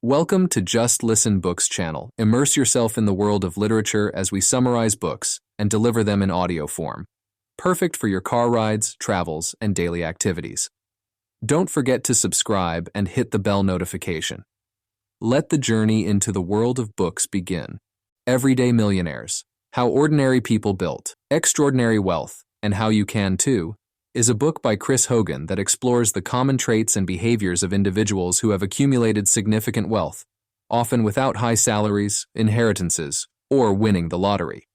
Welcome to Just Listen Books channel. Immerse yourself in the world of literature as we summarize books and deliver them in audio form. Perfect for your car rides, travels, and daily activities. Don't forget to subscribe and hit the bell notification. Let the journey into the world of books begin. Everyday Millionaires: How Ordinary People Built Extraordinary Wealth, and How You Can Too, is a book by Chris Hogan that explores the common traits and behaviors of individuals who have accumulated significant wealth, often without high salaries, inheritances, or winning the lottery.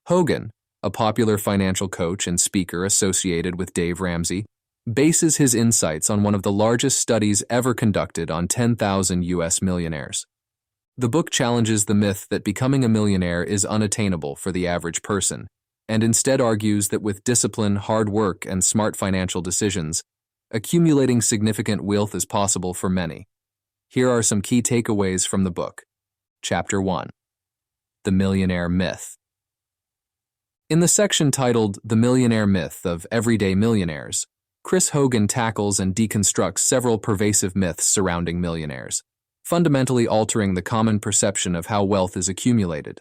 Hogan, a popular financial coach and speaker associated with Dave Ramsey, bases his insights on one of the largest studies ever conducted on 10,000 U.S. millionaires. The book challenges the myth that becoming a millionaire is unattainable for the average person, and instead argues that with discipline, hard work, and smart financial decisions, accumulating significant wealth is possible for many. Here are some key takeaways from the book. Chapter 1. The Millionaire Myth. In the section titled The Millionaire Myth of Everyday Millionaires, Chris Hogan tackles and deconstructs several pervasive myths surrounding millionaires, fundamentally altering the common perception of how wealth is accumulated.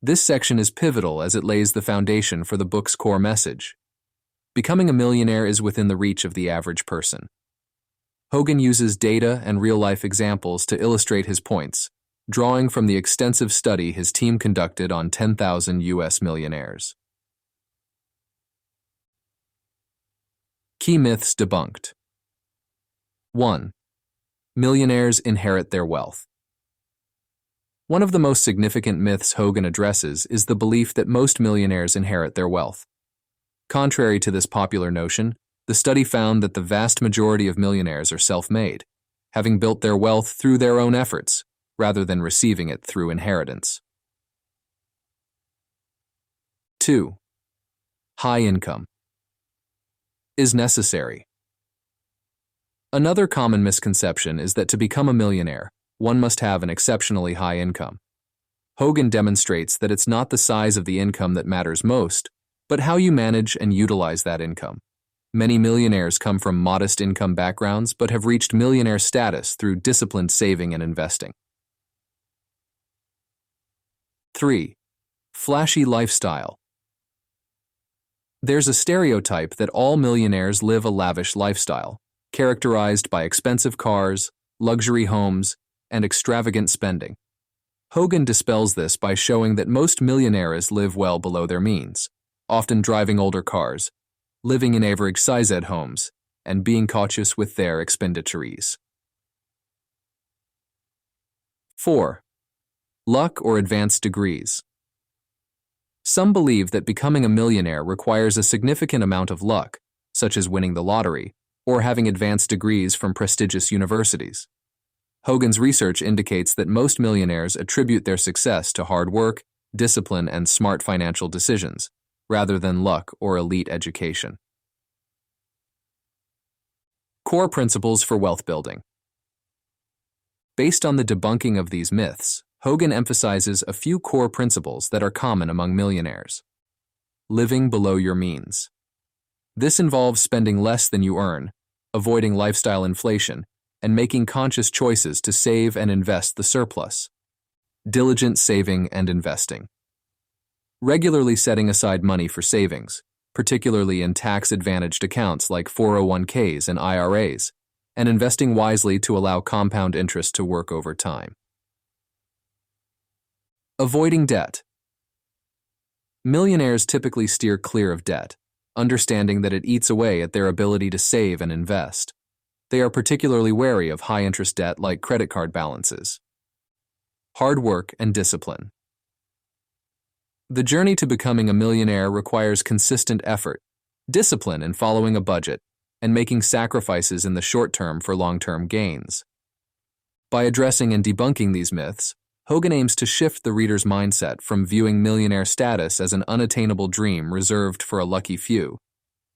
This section is pivotal as it lays the foundation for the book's core message. Becoming a millionaire is within the reach of the average person. Hogan uses data and real-life examples to illustrate his points, drawing from the extensive study his team conducted on 10,000 U.S. millionaires. Key myths debunked. 1. Millionaires inherit their wealth. One of the most significant myths Hogan addresses is the belief that most millionaires inherit their wealth. Contrary to this popular notion, the study found that the vast majority of millionaires are self-made, having built their wealth through their own efforts, rather than receiving it through inheritance. 2. High income is necessary. Another common misconception is that to become a millionaire, one must have an exceptionally high income. Hogan demonstrates that it's not the size of the income that matters most, but how you manage and utilize that income. Many millionaires come from modest income backgrounds but have reached millionaire status through disciplined saving and investing. 3. Flashy lifestyle. There's a stereotype that all millionaires live a lavish lifestyle, characterized by expensive cars, luxury homes, and extravagant spending. Hogan dispels this by showing that most millionaires live well below their means, often driving older cars, living in average-sized homes, and being cautious with their expenditures. 4. Luck or advanced degrees. Some believe that becoming a millionaire requires a significant amount of luck, such as winning the lottery, or having advanced degrees from prestigious universities. Hogan's research indicates that most millionaires attribute their success to hard work, discipline, and smart financial decisions, rather than luck or elite education. Core principles for wealth building. Based on the debunking of these myths, Hogan emphasizes a few core principles that are common among millionaires. Living below your means. This involves spending less than you earn, avoiding lifestyle inflation, and making conscious choices to save and invest the surplus. Diligent saving and investing. Regularly setting aside money for savings, particularly in tax-advantaged accounts like 401ks and IRAs, and investing wisely to allow compound interest to work over time. Avoiding debt. Millionaires typically steer clear of debt, understanding that it eats away at their ability to save and invest. They are particularly wary of high-interest debt like credit card balances. Hard work and discipline. The journey to becoming a millionaire requires consistent effort, discipline in following a budget, and making sacrifices in the short term for long-term gains. By addressing and debunking these myths, Hogan aims to shift the reader's mindset from viewing millionaire status as an unattainable dream reserved for a lucky few,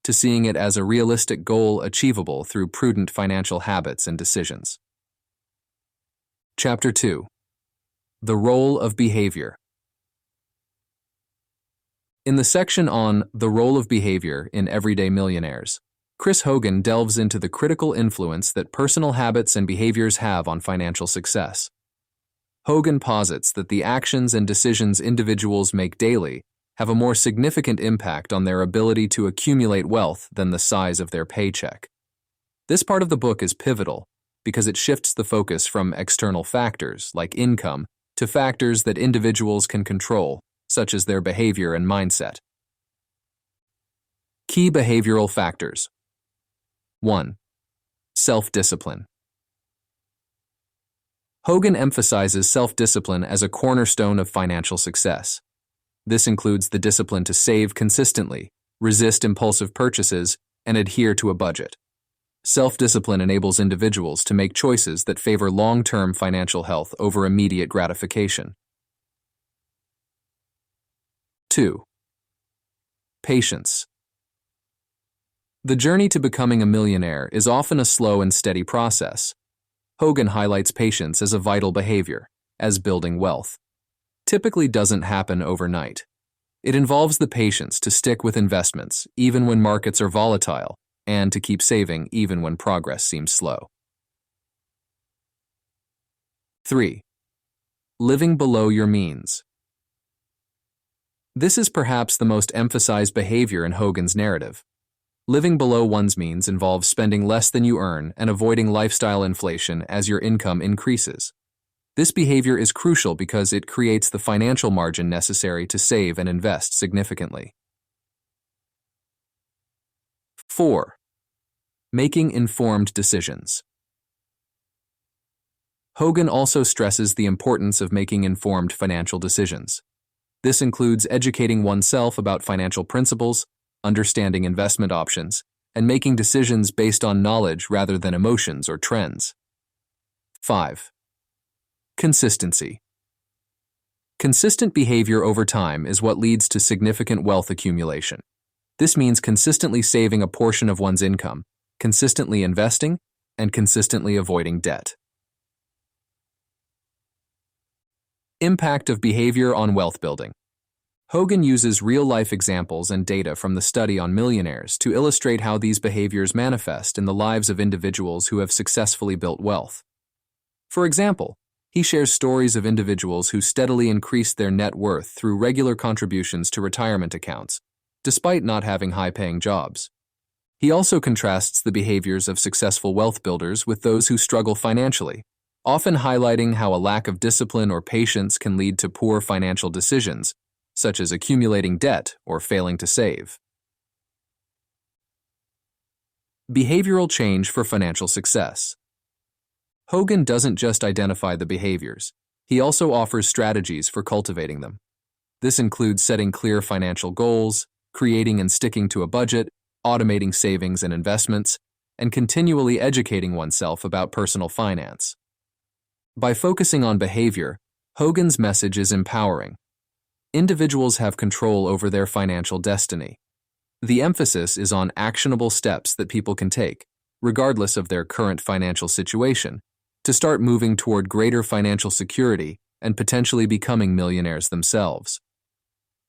to seeing it as a realistic goal achievable through prudent financial habits and decisions. Chapter 2. The Role of Behavior. In the section on The Role of Behavior in Everyday Millionaires, Chris Hogan delves into the critical influence that personal habits and behaviors have on financial success. Hogan posits that the actions and decisions individuals make daily have a more significant impact on their ability to accumulate wealth than the size of their paycheck. This part of the book is pivotal because it shifts the focus from external factors, like income, to factors that individuals can control, such as their behavior and mindset. Key behavioral factors. 1. Self-discipline. Hogan emphasizes self-discipline as a cornerstone of financial success. This includes the discipline to save consistently, resist impulsive purchases, and adhere to a budget. Self-discipline enables individuals to make choices that favor long-term financial health over immediate gratification. 2. Patience. The journey to becoming a millionaire is often a slow and steady process. Hogan highlights patience as a vital behavior, as building wealth typically doesn't happen overnight. It involves the patience to stick with investments even when markets are volatile and to keep saving even when progress seems slow. 3. Living below your means. This is perhaps the most emphasized behavior in Hogan's narrative. Living below one's means involves spending less than you earn and avoiding lifestyle inflation as your income increases. This behavior is crucial because it creates the financial margin necessary to save and invest significantly. 4. Making informed decisions. Hogan also stresses the importance of making informed financial decisions. This includes educating oneself about financial principles, understanding investment options, and making decisions based on knowledge rather than emotions or trends. 5. Consistency. Consistent behavior over time is what leads to significant wealth accumulation. This means consistently saving a portion of one's income, consistently investing, and consistently avoiding debt. Impact of behavior on wealth building. Hogan uses real-life examples and data from the study on Millionaires to illustrate how these behaviors manifest in the lives of individuals who have successfully built wealth. For example, he shares stories of individuals who steadily increased their net worth through regular contributions to retirement accounts, despite not having high-paying jobs. He also contrasts the behaviors of successful wealth builders with those who struggle financially, often highlighting how a lack of discipline or patience can lead to poor financial decisions, such as accumulating debt or failing to save. Behavioral change for financial success. Hogan doesn't just identify the behaviors, he also offers strategies for cultivating them. This includes setting clear financial goals, creating and sticking to a budget, automating savings and investments, and continually educating oneself about personal finance. By focusing on behavior, Hogan's message is empowering. Individuals have control over their financial destiny. The emphasis is on actionable steps that people can take, regardless of their current financial situation, to start moving toward greater financial security and potentially becoming millionaires themselves.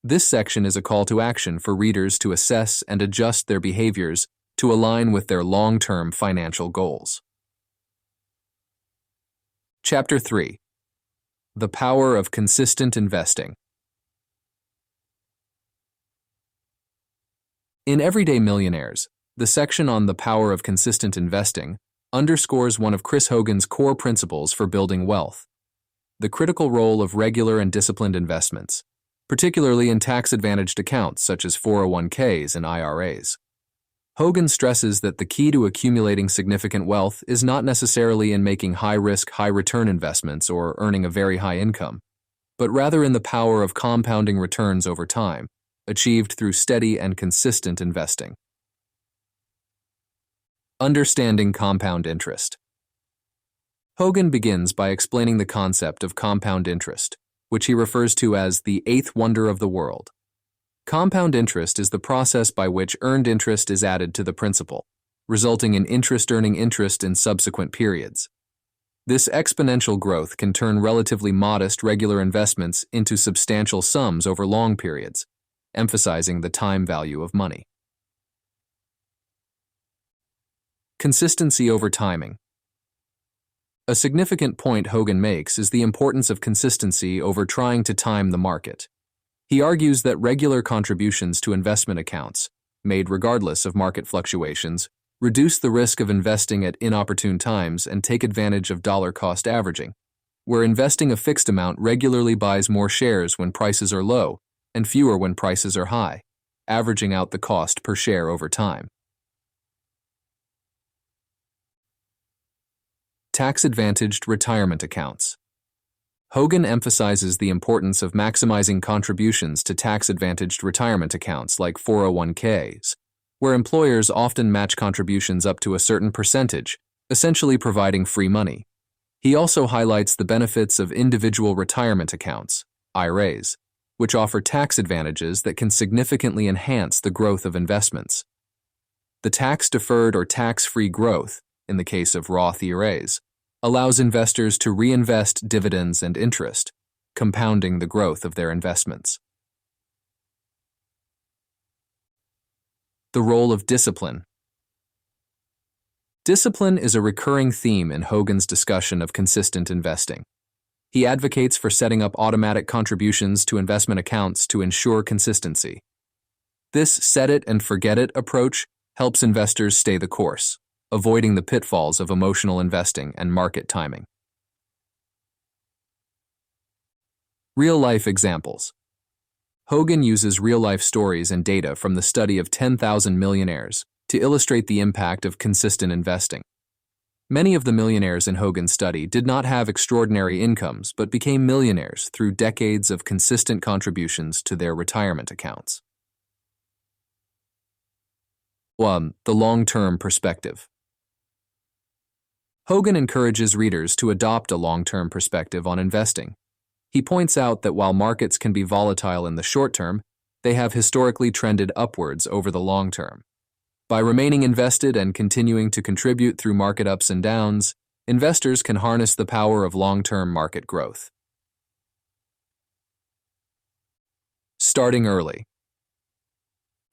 This section is a call to action for readers to assess and adjust their behaviors to align with their long-term financial goals. Chapter 3. The Power of Consistent Investing. In Everyday Millionaires, the section on the power of consistent investing underscores one of Chris Hogan's core principles for building wealth: the critical role of regular and disciplined investments, particularly in tax-advantaged accounts such as 401ks and IRAs. Hogan stresses that the key to accumulating significant wealth is not necessarily in making high-risk, high-return investments or earning a very high income, but rather in the power of compounding returns over time, achieved through steady and consistent investing. Understanding compound interest. Hogan begins by explaining the concept of compound interest, which he refers to as the eighth wonder of the world. Compound interest is the process by which earned interest is added to the principal, resulting in interest earning interest in subsequent periods. This exponential growth can turn relatively modest regular investments into substantial sums over long periods, emphasizing the time value of money. Consistency over timing. A significant point Hogan makes is the importance of consistency over trying to time the market. He argues that regular contributions to investment accounts, made regardless of market fluctuations, reduce the risk of investing at inopportune times and take advantage of dollar-cost averaging, where investing a fixed amount regularly buys more shares when prices are low and fewer when prices are high, averaging out the cost per share over time. Tax-advantaged retirement accounts. Hogan emphasizes the importance of maximizing contributions to tax-advantaged retirement accounts like 401ks, where employers often match contributions up to a certain percentage, essentially providing free money. He also highlights the benefits of individual retirement accounts, IRAs, which offer tax advantages that can significantly enhance the growth of investments. The tax-deferred or tax-free growth, in the case of Roth IRAs, allows investors to reinvest dividends and interest, compounding the growth of their investments. The role of discipline. Discipline is a recurring theme in Hogan's discussion of consistent investing. He advocates for setting up automatic contributions to investment accounts to ensure consistency. This set-it-and-forget-it approach helps investors stay the course, avoiding the pitfalls of emotional investing and market timing. Real-life examples. Hogan uses real-life stories and data from the study of 10,000 millionaires to illustrate the impact of consistent investing. Many of the millionaires in Hogan's study did not have extraordinary incomes but became millionaires through decades of consistent contributions to their retirement accounts. 1. The long-term perspective. Hogan encourages readers to adopt a long-term perspective on investing. He points out that while markets can be volatile in the short term, they have historically trended upwards over the long term. By remaining invested and continuing to contribute through market ups and downs, investors can harness the power of long-term market growth. Starting early.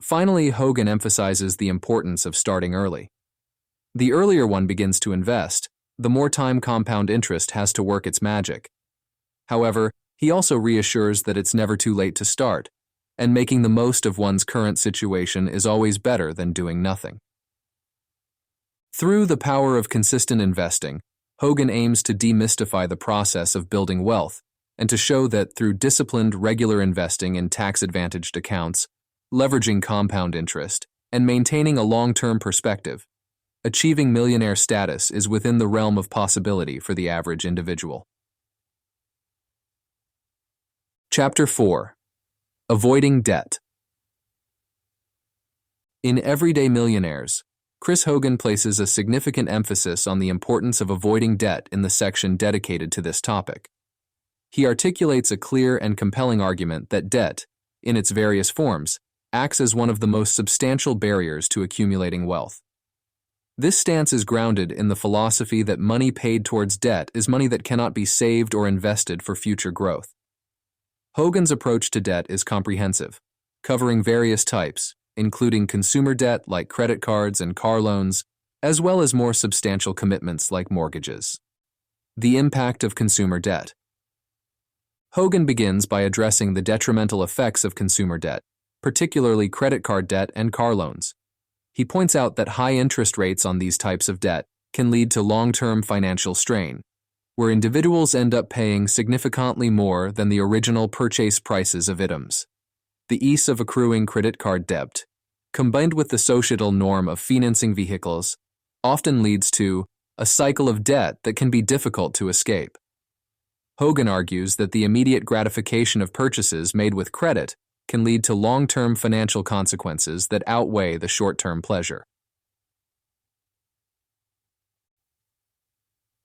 Finally, Hogan emphasizes the importance of starting early. The earlier one begins to invest, the more time compound interest has to work its magic. However, he also reassures that it's never too late to start, and making the most of one's current situation is always better than doing nothing. Through the power of consistent investing, Hogan aims to demystify the process of building wealth and to show that through disciplined, regular investing in tax-advantaged accounts, leveraging compound interest, and maintaining a long-term perspective, achieving millionaire status is within the realm of possibility for the average individual. Chapter 4. Avoiding Debt. In Everyday Millionaires, Chris Hogan places a significant emphasis on the importance of avoiding debt in the section dedicated to this topic. He articulates a clear and compelling argument that debt, in its various forms, acts as one of the most substantial barriers to accumulating wealth. This stance is grounded in the philosophy that money paid towards debt is money that cannot be saved or invested for future growth. Hogan's approach to debt is comprehensive, covering various types, including consumer debt like credit cards and car loans, as well as more substantial commitments like mortgages. The impact of consumer debt. Hogan begins by addressing the detrimental effects of consumer debt, particularly credit card debt and car loans. He points out that high interest rates on these types of debt can lead to long-term financial strain, where individuals end up paying significantly more than the original purchase prices of items. The ease of accruing credit card debt, combined with the societal norm of financing vehicles, often leads to a cycle of debt that can be difficult to escape. Hogan argues that the immediate gratification of purchases made with credit can lead to long-term financial consequences that outweigh the short-term pleasure.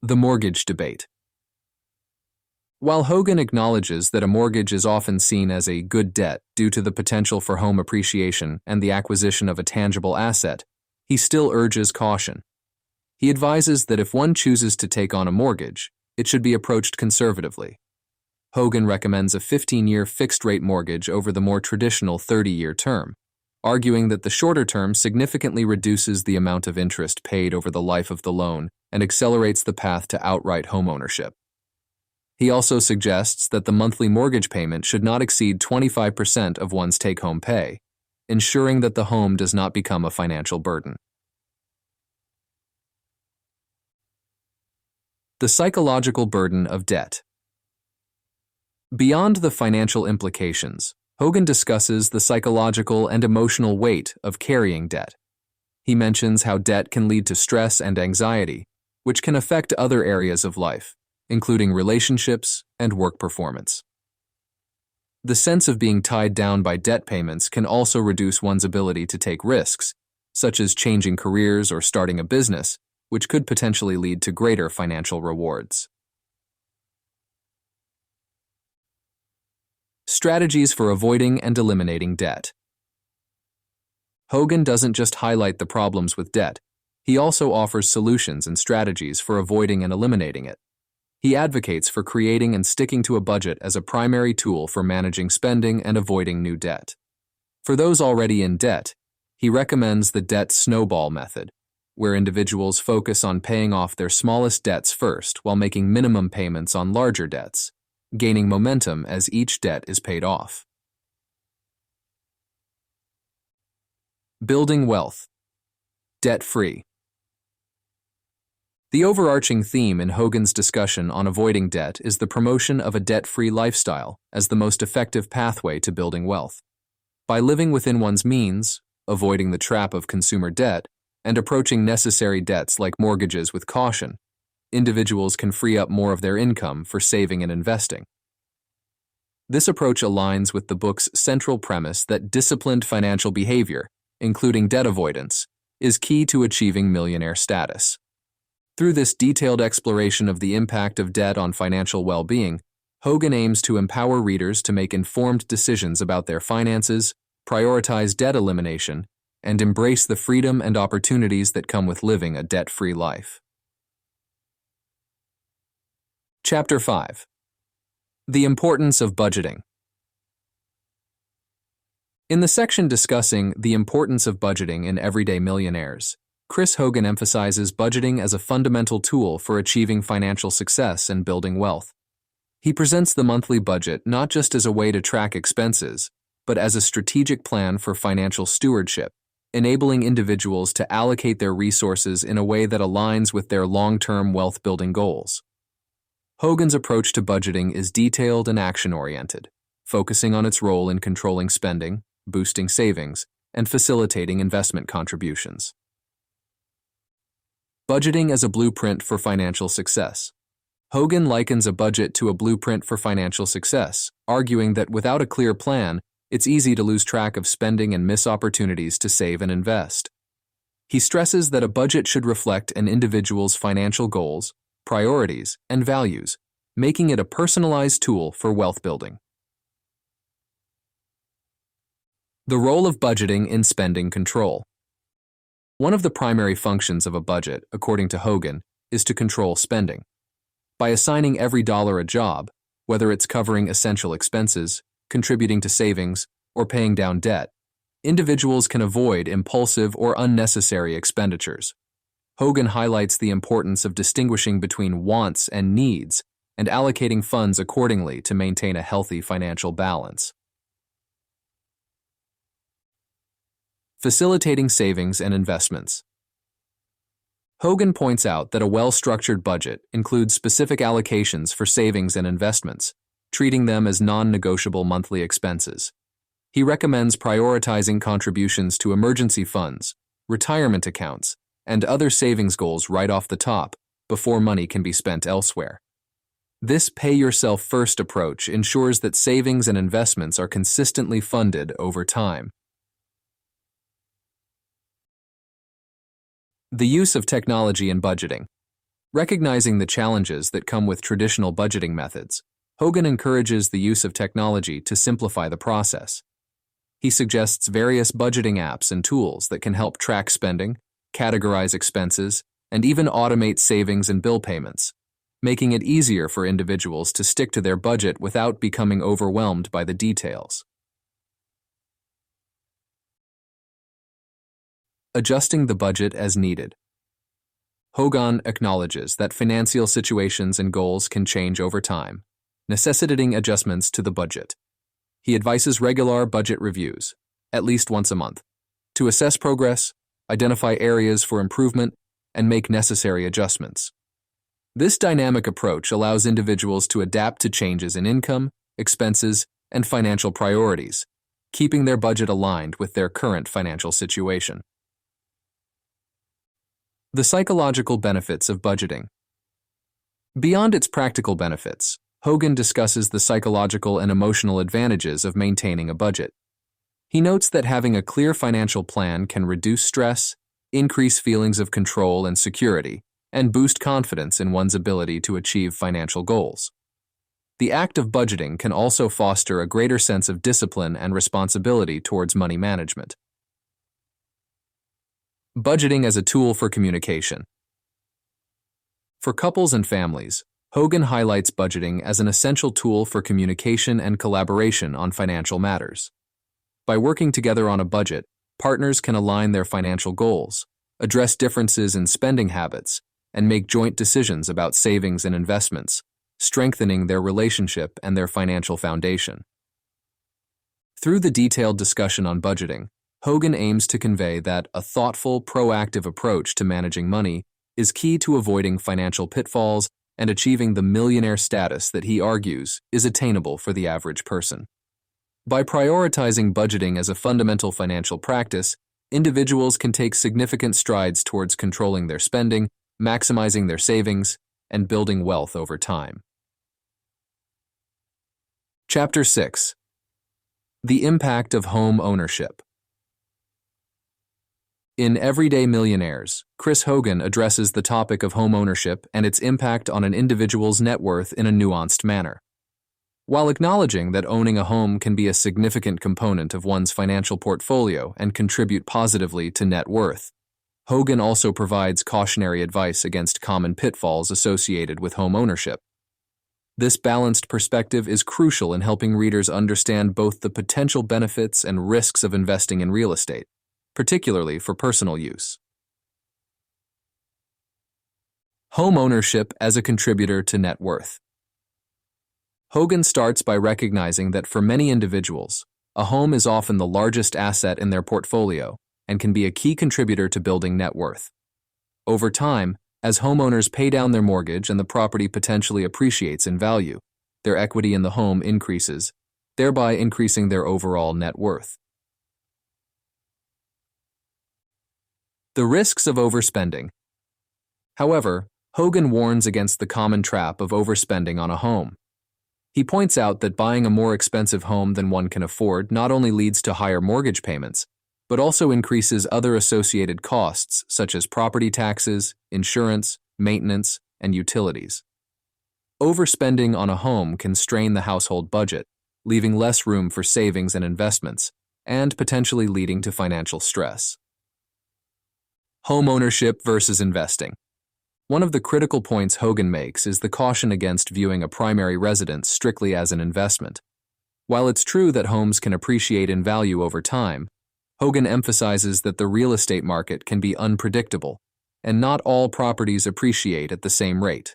The mortgage debate. While Hogan acknowledges that a mortgage is often seen as a good debt due to the potential for home appreciation and the acquisition of a tangible asset, he still urges caution. He advises that if one chooses to take on a mortgage, it should be approached conservatively. Hogan recommends a 15-year fixed-rate mortgage over the more traditional 30-year term, arguing that the shorter term significantly reduces the amount of interest paid over the life of the loan and accelerates the path to outright homeownership. He also suggests that the monthly mortgage payment should not exceed 25% of one's take-home pay, ensuring that the home does not become a financial burden. The psychological burden of debt. Beyond the financial implications, Hogan discusses the psychological and emotional weight of carrying debt. He mentions how debt can lead to stress and anxiety, which can affect other areas of life, including relationships and work performance. The sense of being tied down by debt payments can also reduce one's ability to take risks, such as changing careers or starting a business, which could potentially lead to greater financial rewards. Strategies for avoiding and eliminating debt. Hogan doesn't just highlight the problems with debt, he also offers solutions and strategies for avoiding and eliminating it. He advocates for creating and sticking to a budget as a primary tool for managing spending and avoiding new debt. For those already in debt, he recommends the debt snowball method, where individuals focus on paying off their smallest debts first while making minimum payments on larger debts, gaining momentum as each debt is paid off. Building wealth. Debt-free. The overarching theme in Hogan's discussion on avoiding debt is the promotion of a debt-free lifestyle as the most effective pathway to building wealth. By living within one's means, avoiding the trap of consumer debt, and approaching necessary debts like mortgages with caution, individuals can free up more of their income for saving and investing. This approach aligns with the book's central premise that disciplined financial behavior, including debt avoidance, is key to achieving millionaire status. Through this detailed exploration of the impact of debt on financial well-being, Hogan aims to empower readers to make informed decisions about their finances, prioritize debt elimination, and embrace the freedom and opportunities that come with living a debt-free life. Chapter 5. The importance of budgeting. In the section discussing the importance of budgeting in Everyday Millionaires, Chris Hogan emphasizes budgeting as a fundamental tool for achieving financial success and building wealth. He presents the monthly budget not just as a way to track expenses, but as a strategic plan for financial stewardship, enabling individuals to allocate their resources in a way that aligns with their long-term wealth-building goals. Hogan's approach to budgeting is detailed and action-oriented, focusing on its role in controlling spending, boosting savings, and facilitating investment contributions. Budgeting as a blueprint for financial success. Hogan likens a budget to a blueprint for financial success, arguing that without a clear plan, it's easy to lose track of spending and miss opportunities to save and invest. He stresses that a budget should reflect an individual's financial goals, priorities, and values, making it a personalized tool for wealth building. The role of budgeting in spending control. One of the primary functions of a budget, according to Hogan, is to control spending. By assigning every dollar a job, whether it's covering essential expenses, contributing to savings, or paying down debt, individuals can avoid impulsive or unnecessary expenditures. Hogan highlights the importance of distinguishing between wants and needs and allocating funds accordingly to maintain a healthy financial balance. Facilitating savings and investments. Hogan points out that a well-structured budget includes specific allocations for savings and investments, treating them as non-negotiable monthly expenses. He recommends prioritizing contributions to emergency funds, retirement accounts, and other savings goals right off the top before money can be spent elsewhere. This pay-yourself-first approach ensures that savings and investments are consistently funded over time. The use of technology in budgeting. Recognizing the challenges that come with traditional budgeting methods, Hogan encourages the use of technology to simplify the process. He suggests various budgeting apps and tools that can help track spending, categorize expenses, and even automate savings and bill payments, making it easier for individuals to stick to their budget without becoming overwhelmed by the details. Adjusting the budget as needed. Hogan acknowledges that financial situations and goals can change over time, necessitating adjustments to the budget. He advises regular budget reviews, at least once a month, to assess progress, identify areas for improvement, and make necessary adjustments. This dynamic approach allows individuals to adapt to changes in income, expenses, and financial priorities, keeping their budget aligned with their current financial situation. The psychological benefits of budgeting. Beyond its practical benefits, Hogan discusses the psychological and emotional advantages of maintaining a budget. He notes that having a clear financial plan can reduce stress, increase feelings of control and security, and boost confidence in one's ability to achieve financial goals. The act of budgeting can also foster a greater sense of discipline and responsibility towards money management. Budgeting as a tool for communication. For couples and families, Hogan highlights budgeting as an essential tool for communication and collaboration on financial matters. By working together on a budget, partners can align their financial goals, address differences in spending habits, and make joint decisions about savings and investments, strengthening their relationship and their financial foundation. Through the detailed discussion on budgeting, Hogan aims to convey that a thoughtful, proactive approach to managing money is key to avoiding financial pitfalls and achieving the millionaire status that he argues is attainable for the average person. By prioritizing budgeting as a fundamental financial practice, individuals can take significant strides towards controlling their spending, maximizing their savings, and building wealth over time. Chapter 6. The Impact of Home Ownership. In Everyday Millionaires, Chris Hogan addresses the topic of home ownership and its impact on an individual's net worth in a nuanced manner. While acknowledging that owning a home can be a significant component of one's financial portfolio and contribute positively to net worth, Hogan also provides cautionary advice against common pitfalls associated with home ownership. This balanced perspective is crucial in helping readers understand both the potential benefits and risks of investing in real estate, particularly for personal use. Home ownership as a contributor to net worth. Hogan starts by recognizing that for many individuals, a home is often the largest asset in their portfolio and can be a key contributor to building net worth. Over time, as homeowners pay down their mortgage and the property potentially appreciates in value, their equity in the home increases, thereby increasing their overall net worth. The risks of overspending. However, Hogan warns against the common trap of overspending on a home. He points out that buying a more expensive home than one can afford not only leads to higher mortgage payments, but also increases other associated costs such as property taxes, insurance, maintenance, and utilities. Overspending on a home can strain the household budget, leaving less room for savings and investments, and potentially leading to financial stress. Home ownership versus investing. One of the critical points Hogan makes is the caution against viewing a primary residence strictly as an investment. While it's true that homes can appreciate in value over time, Hogan emphasizes that the real estate market can be unpredictable, and not all properties appreciate at the same rate.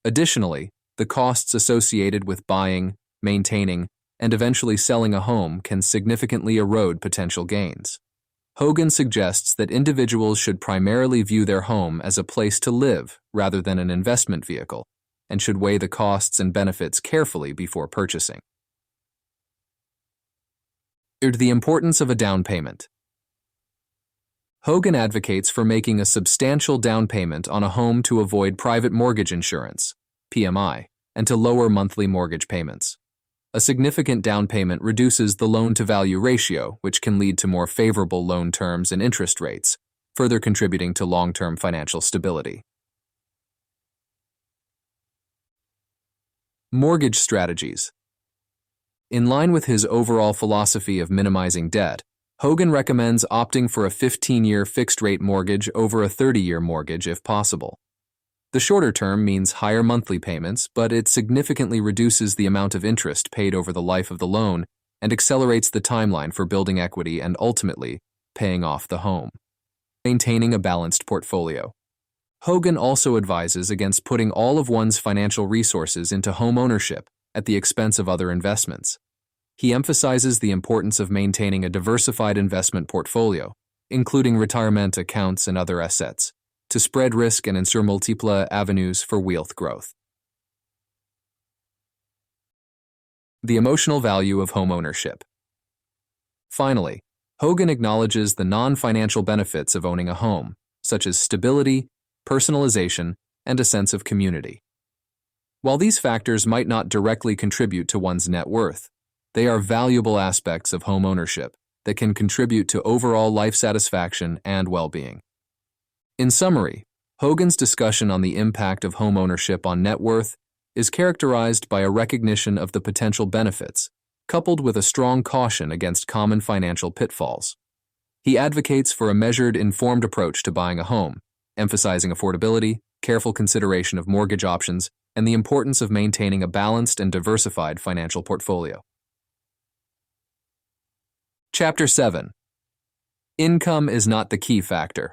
Additionally, the costs associated with buying, maintaining, and eventually selling a home can significantly erode potential gains. Hogan suggests that individuals should primarily view their home as a place to live rather than an investment vehicle, and should weigh the costs and benefits carefully before purchasing. The importance of a down payment. Hogan advocates for making a substantial down payment on a home to avoid private mortgage insurance, PMI, and to lower monthly mortgage payments. A significant down payment reduces the loan-to-value ratio, which can lead to more favorable loan terms and interest rates, further contributing to long-term financial stability. Mortgage strategies. In line with his overall philosophy of minimizing debt, Hogan recommends opting for a 15-year fixed-rate mortgage over a 30-year mortgage if possible. The shorter term means higher monthly payments, but it significantly reduces the amount of interest paid over the life of the loan and accelerates the timeline for building equity and ultimately paying off the home. Maintaining a balanced portfolio. Hogan also advises against putting all of one's financial resources into home ownership at the expense of other investments. He emphasizes the importance of maintaining a diversified investment portfolio, including retirement accounts and other assets, to spread risk and ensure multiple avenues for wealth growth. The emotional value of home ownership. Finally, Hogan acknowledges the non-financial benefits of owning a home, such as stability, personalization, and a sense of community. While these factors might not directly contribute to one's net worth, they are valuable aspects of home ownership that can contribute to overall life satisfaction and well-being. In summary, Hogan's discussion on the impact of home ownership on net worth is characterized by a recognition of the potential benefits, coupled with a strong caution against common financial pitfalls. He advocates for a measured, informed approach to buying a home, emphasizing affordability, careful consideration of mortgage options, and the importance of maintaining a balanced and diversified financial portfolio. Chapter 7. Income is not the key factor.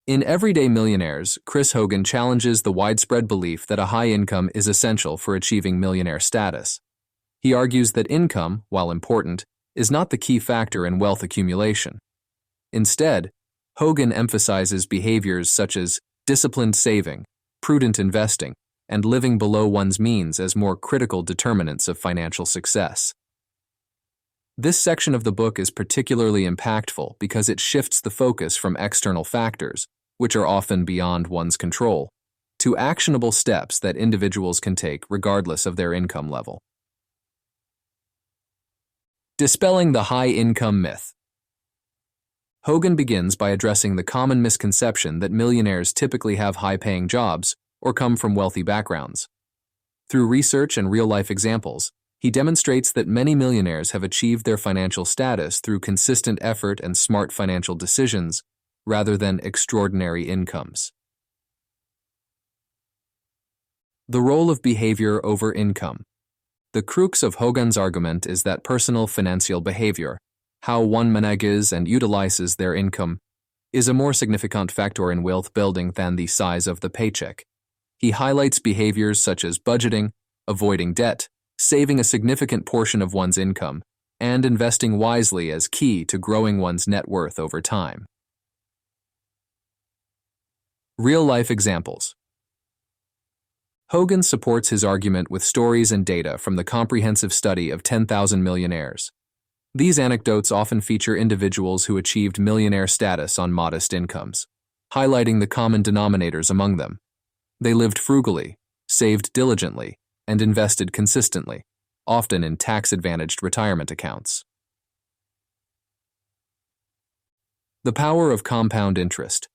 In Everyday Millionaires, Chris Hogan challenges the widespread belief that a high income is essential for achieving millionaire status. He argues that income, while important, is not the key factor in wealth accumulation. Instead, Hogan emphasizes behaviors such as disciplined saving, prudent investing, and living below one's means as more critical determinants of financial success. This section of the book is particularly impactful because it shifts the focus from external factors, which are often beyond one's control, to actionable steps that individuals can take regardless of their income level. Dispelling the high-income myth. Hogan begins by addressing the common misconception that millionaires typically have high-paying jobs or come from wealthy backgrounds. Through research and real-life examples, he demonstrates that many millionaires have achieved their financial status through consistent effort and smart financial decisions rather than extraordinary incomes. The role of behavior over income. The crux of Hogan's argument is that personal financial behavior, how one manages and utilizes their income, is a more significant factor in wealth building than the size of the paycheck. He highlights behaviors such as budgeting, avoiding debt, saving a significant portion of one's income, and investing wisely as key to growing one's net worth over time. Real-life examples. Hogan supports his argument with stories and data from the comprehensive study of 10,000 millionaires. These anecdotes often feature individuals who achieved millionaire status on modest incomes, highlighting the common denominators among them. They lived frugally, saved diligently, and invested consistently, often in tax-advantaged retirement accounts. The power of compound interest.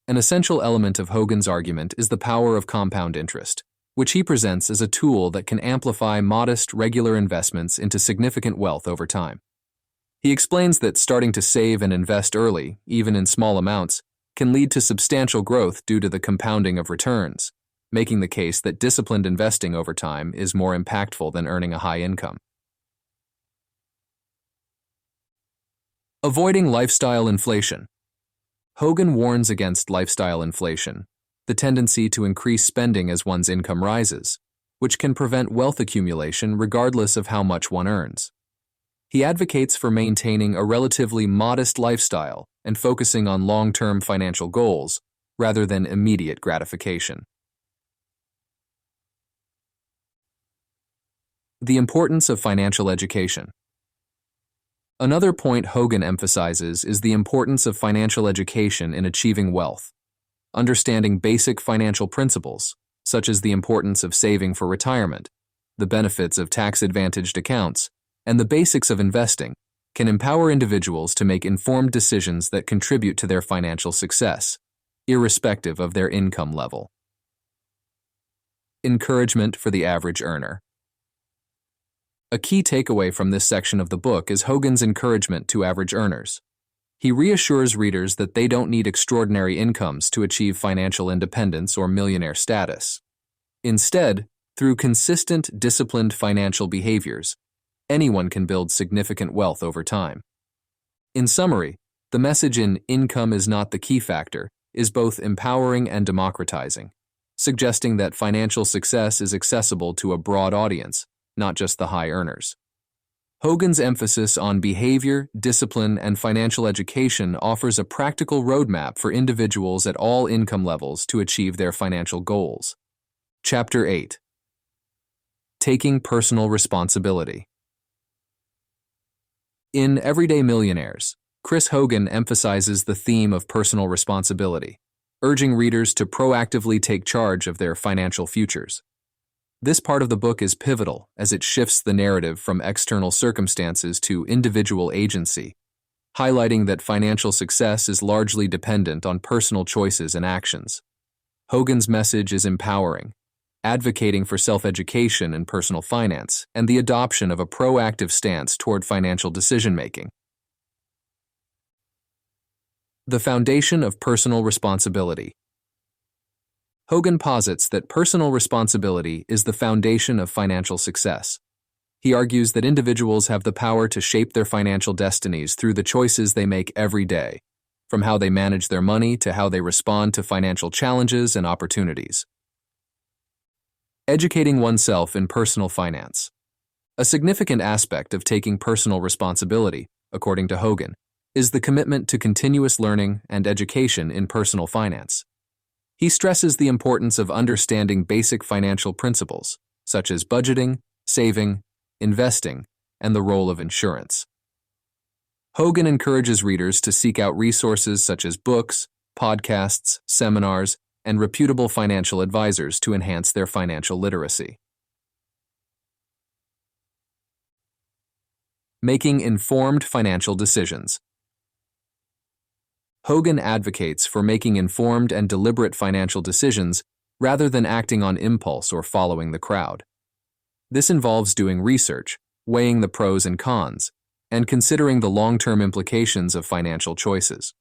An essential element of Hogan's argument is the power of compound interest, which he presents as a tool that can amplify modest, regular investments into significant wealth over time. He explains that starting to save and invest early, even in small amounts, can lead to substantial growth due to the compounding of returns, making the case that disciplined investing over time is more impactful than earning a high income. Avoiding lifestyle inflation. Hogan warns against lifestyle inflation, the tendency to increase spending as one's income rises, which can prevent wealth accumulation regardless of how much one earns. He advocates for maintaining a relatively modest lifestyle and focusing on long-term financial goals rather than immediate gratification. The importance of financial education. Another point Hogan emphasizes is the importance of financial education in achieving wealth. Understanding basic financial principles, such as the importance of saving for retirement, the benefits of tax-advantaged accounts, and the basics of investing, can empower individuals to make informed decisions that contribute to their financial success, irrespective of their income level. Encouragement for the average earner. A key takeaway from this section of the book is Hogan's encouragement to average earners. He reassures readers that they don't need extraordinary incomes to achieve financial independence or millionaire status. Instead, through consistent, disciplined financial behaviors, anyone can build significant wealth over time. In summary, The message in Income is Not the Key Factor is both empowering and democratizing, suggesting that financial success is accessible to a broad audience, not just the high earners. Hogan's emphasis on behavior, discipline, and financial education offers a practical roadmap for individuals at all income levels to achieve their financial goals. Chapter 8. Taking Personal Responsibility. In Everyday Millionaires, Chris Hogan emphasizes the theme of personal responsibility, urging readers to proactively take charge of their financial futures. This part of the book is pivotal as it shifts the narrative from external circumstances to individual agency, highlighting that financial success is largely dependent on personal choices and actions. Hogan's message is empowering, advocating for self-education in personal finance and the adoption of a proactive stance toward financial decision-making. The foundation of personal responsibility. Hogan posits that personal responsibility is the foundation of financial success. He argues that individuals have the power to shape their financial destinies through the choices they make every day, from how they manage their money to how they respond to financial challenges and opportunities. Educating oneself in personal finance. A significant aspect of taking personal responsibility, according to Hogan, is the commitment to continuous learning and education in personal finance. He stresses the importance of understanding basic financial principles, such as budgeting, saving, investing, and the role of insurance. Hogan encourages readers to seek out resources such as books, podcasts, seminars, and reputable financial advisors to enhance their financial literacy. Making informed financial decisions. Hogan advocates for making informed and deliberate financial decisions rather than acting on impulse or following the crowd. This involves doing research, weighing the pros and cons, and considering the long-term implications of financial choices.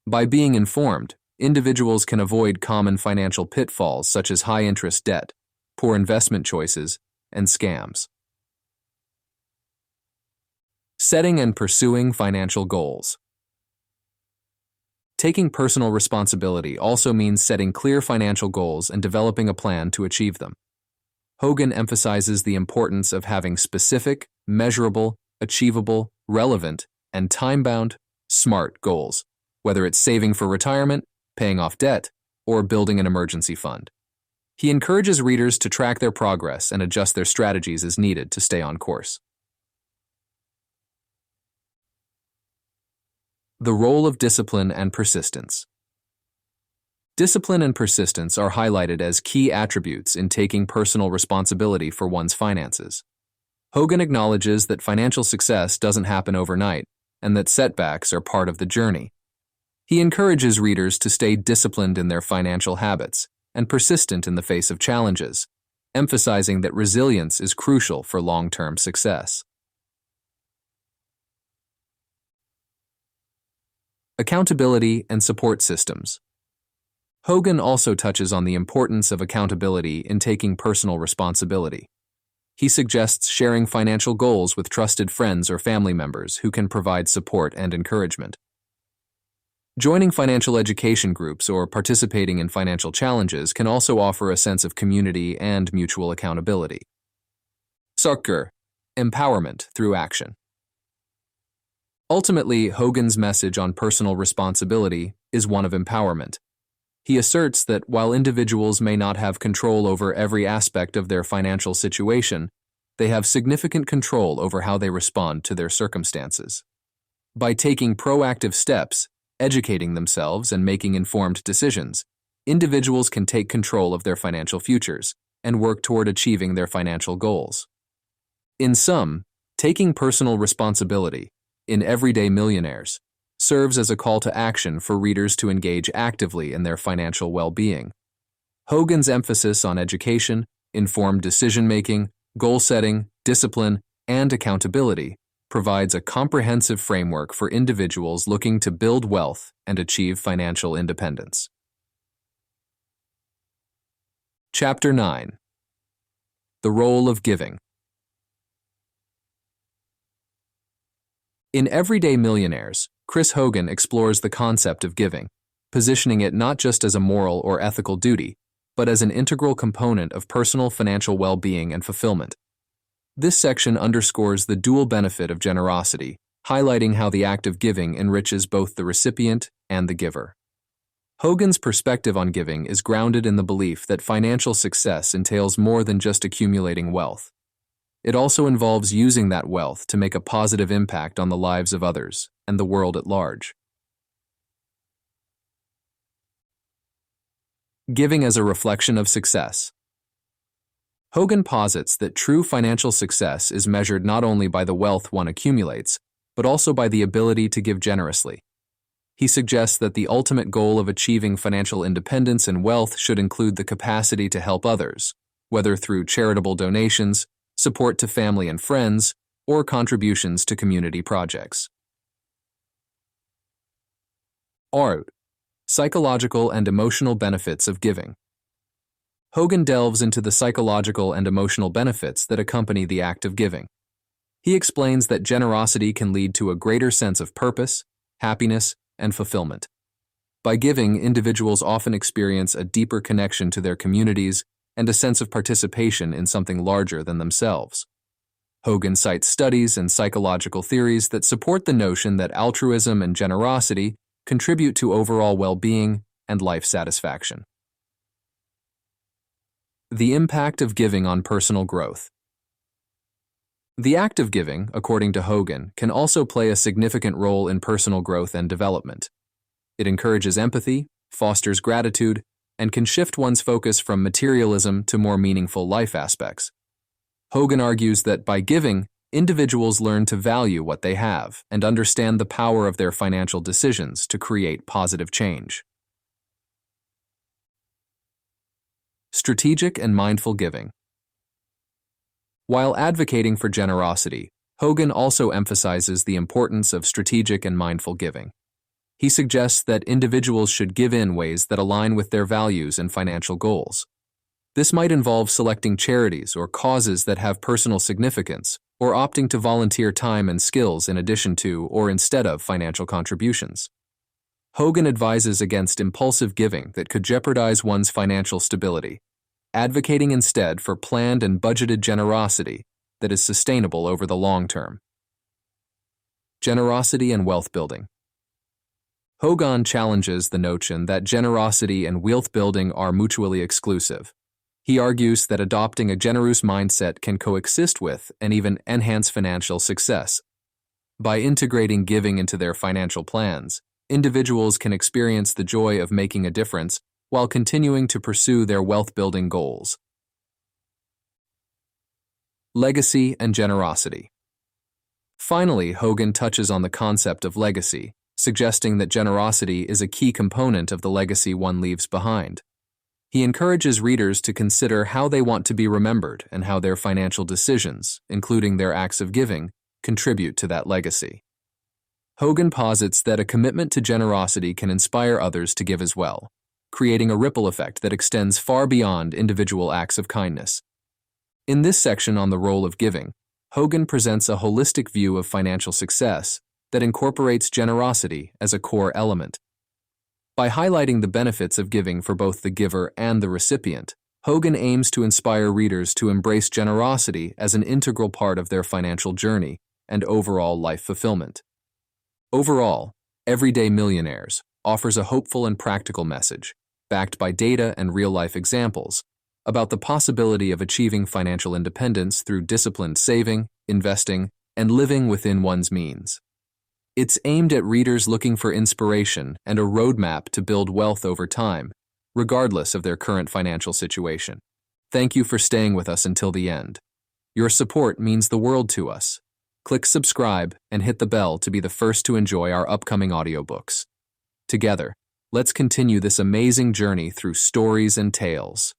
By being informed, individuals can avoid common financial pitfalls such as high-interest debt, poor investment choices, and scams. Setting and pursuing financial goals. Taking personal responsibility also means setting clear financial goals and developing a plan to achieve them. Hogan emphasizes the importance of having specific, measurable, achievable, relevant, and time-bound, SMART goals, whether it's saving for retirement, paying off debt, or building an emergency fund. He encourages readers to track their progress and adjust their strategies as needed to stay on course. The role of discipline and persistence. Discipline and persistence are highlighted as key attributes in taking personal responsibility for one's finances. Hogan acknowledges that financial success doesn't happen overnight and that setbacks are part of the journey. He encourages readers to stay disciplined in their financial habits and persistent in the face of challenges, emphasizing that resilience is crucial for long-term success. Accountability and support systems. Hogan also touches on the importance of accountability in taking personal responsibility. He suggests sharing financial goals with trusted friends or family members who can provide support and encouragement. Joining financial education groups or participating in financial challenges can also offer a sense of community and mutual accountability. Sucker, empowerment through action. Ultimately, Hogan's message on personal responsibility is one of empowerment. He asserts that while individuals may not have control over every aspect of their financial situation, they have significant control over how they respond to their circumstances. By taking proactive steps, educating themselves, and making informed decisions, individuals can take control of their financial futures and work toward achieving their financial goals. In sum, taking personal responsibility in Everyday Millionaires serves as a call to action for readers to engage actively in their financial well-being. Hogan's emphasis on education, informed decision-making, goal-setting, discipline, and accountability provides a comprehensive framework for individuals looking to build wealth and achieve financial independence. Chapter 9. The Role of Giving. In Everyday Millionaires, Chris Hogan explores the concept of giving, positioning it not just as a moral or ethical duty, but as an integral component of personal financial well-being and fulfillment. This section underscores the dual benefit of generosity, highlighting how the act of giving enriches both the recipient and the giver. Hogan's perspective on giving is grounded in the belief that financial success entails more than just accumulating wealth. It also involves using that wealth to make a positive impact on the lives of others and the world at large. Giving as a reflection of success. Hogan posits that true financial success is measured not only by the wealth one accumulates, but also by the ability to give generously. He suggests that the ultimate goal of achieving financial independence and wealth should include the capacity to help others, whether through charitable donations, support to family and friends, or contributions to community projects. Art. Psychological and emotional benefits of giving. Hogan delves into the psychological and emotional benefits that accompany the act of giving. He explains that generosity can lead to a greater sense of purpose, happiness, and fulfillment. By giving, individuals often experience a deeper connection to their communities and a sense of participation in something larger than themselves. Hogan cites studies and psychological theories that support the notion that altruism and generosity contribute to overall well-being and life satisfaction. The impact of giving on personal growth. The act of giving, according to Hogan, can also play a significant role in personal growth and development. It encourages empathy, fosters gratitude, and can shift one's focus from materialism to more meaningful life aspects. Hogan argues that by giving, individuals learn to value what they have and understand the power of their financial decisions to create positive change. Strategic and mindful giving. While advocating for generosity, Hogan also emphasizes the importance of strategic and mindful giving. He suggests that individuals should give in ways that align with their values and financial goals. This might involve selecting charities or causes that have personal significance, or opting to volunteer time and skills in addition to or instead of financial contributions. Hogan advises against impulsive giving that could jeopardize one's financial stability, advocating instead for planned and budgeted generosity that is sustainable over the long term. Generosity and wealth building. Hogan challenges the notion that generosity and wealth building are mutually exclusive. He argues that adopting a generous mindset can coexist with and even enhance financial success. By integrating giving into their financial plans, individuals can experience the joy of making a difference while continuing to pursue their wealth-building goals. Legacy and generosity. Finally, Hogan touches on the concept of legacy, suggesting that generosity is a key component of the legacy one leaves behind. He encourages readers to consider how they want to be remembered and how their financial decisions, including their acts of giving, contribute to that legacy. Hogan posits that a commitment to generosity can inspire others to give as well, creating a ripple effect that extends far beyond individual acts of kindness. In this section on the role of giving, Hogan presents a holistic view of financial success that incorporates generosity as a core element. By highlighting the benefits of giving for both the giver and the recipient, Hogan aims to inspire readers to embrace generosity as an integral part of their financial journey and overall life fulfillment. Overall, Everyday Millionaires offers a hopeful and practical message, backed by data and real-life examples, about the possibility of achieving financial independence through disciplined saving, investing, and living within one's means. It's aimed at readers looking for inspiration and a roadmap to build wealth over time, regardless of their current financial situation. Thank you for staying with us until the end. Your support means the world to us. Click subscribe and hit the bell to be the first to enjoy our upcoming audiobooks. Together, let's continue this amazing journey through stories and tales.